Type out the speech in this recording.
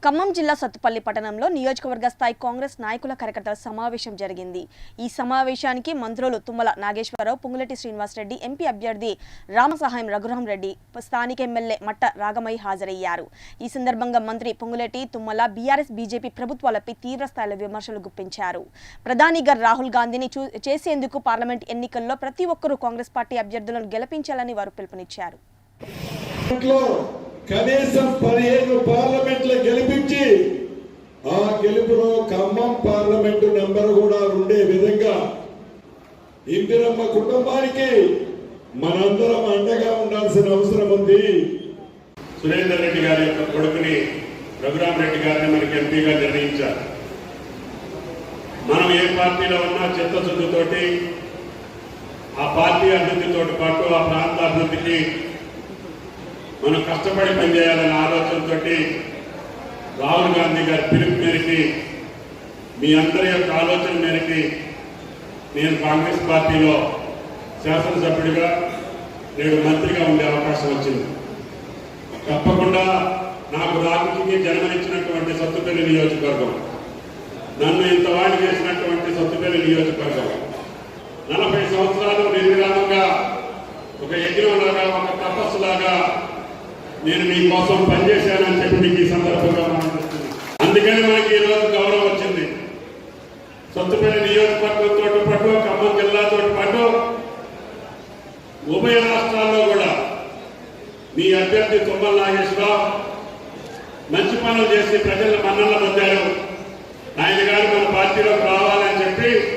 ఖమ్మం జిల్లా సత్తుపల్లి పట్టణంలో నియోజకవర్గ స్థాయి కాంగ్రెస్ నాయకుల కార్యకర్తల సమావేశం జరిగింది. ఈ సమావేశానికి మంత్రులు తుమ్మల నాగేశ్వరరావు, పొంగులేటి శ్రీనివాసరెడ్డి, ఎంపీ అభ్యర్థి రామసహాయం రఘురాం రెడ్డి, స్థానిక ఎమ్మెల్యే మట్ట రాగమయ్య హాజరయ్యారు. ఈ సందర్భంగా మంత్రి పొంగులేటి, తుమ్మల బీఆర్ఎస్ బీజేపీ ప్రభుత్వాలపై తీవ్రస్థాయిలో విమర్శలు గుప్పించారు. ప్రధానిగా రాహుల్ గాంధీని చేసేందుకు పార్లమెంట్ ఎన్నికల్లో ప్రతి ఒక్కరూ కాంగ్రెస్ పార్టీ అభ్యర్థులను గెలిపించాలని వారు పిలుపునిచ్చారు. కనీసం 15 పార్లమెంట్లు గెలిపించి ఆ గెలుపులో ఖమ్మం పార్లమెంటు నెంబర్ కూడా ఉండే విధంగా ఇందిరమ్మ కుటుంబానికి మనందరం అండగా ఉండాల్సిన అవసరం ఉంది. సురేందర్ రెడ్డి గారి యొక్క కొడుకుని రఘురాం రెడ్డి గారిని మనకి ఎంపీగా నిర్ణయించారు. మనం ఏ పార్టీలో ఉన్నా చిత్తశుద్ధితోటి ఆ పార్టీ అభివృద్ధితో పాటు ఆ ప్రాంత అభివృద్ధికి మనం కష్టపడి పనిచేయాలనే ఆలోచనతో రాహుల్ గాంధీ గారి పిలుపు మేరకి, మీ అందరి యొక్క ఆలోచన మేరకి నేను కాంగ్రెస్ పార్టీలో శాసనసభ్యుడిగా నేడు మంత్రిగా ఉండే అవకాశం వచ్చింది. తప్పకుండా నాకు రాజకీయ జన్మనిచ్చినటువంటి సత్తుపల్లి నియోజకవర్గం, నన్ను ఇంతవాడి చేసినటువంటి సత్తుపల్లి నియోజకవర్గం 40 సంవత్సరాలు నిర్విరామంగా ఒక యజ్ఞంలాగా, ఒక తపస్సులాగా నేను మీకోసం పనిచేశానని చెప్పి మీకు ఈ సందర్భంగా మాట్లాడుతున్నాను. అందుకని మనకి ఈరోజు గౌరవం వచ్చింది. సత్తుపల్లి నియోజకవర్గంతో పాటు ఖమ్మం జిల్లాతో పాటు ఉభయ రాష్ట్రాల్లో కూడా మీ అభ్యర్థి తుమ్మల నాగేశ్వరరావు మంచి పనులు చేసి ప్రజల మన్ననలు పొందారు. ఆయన గారు మన పార్టీలోకి రావాలని చెప్పి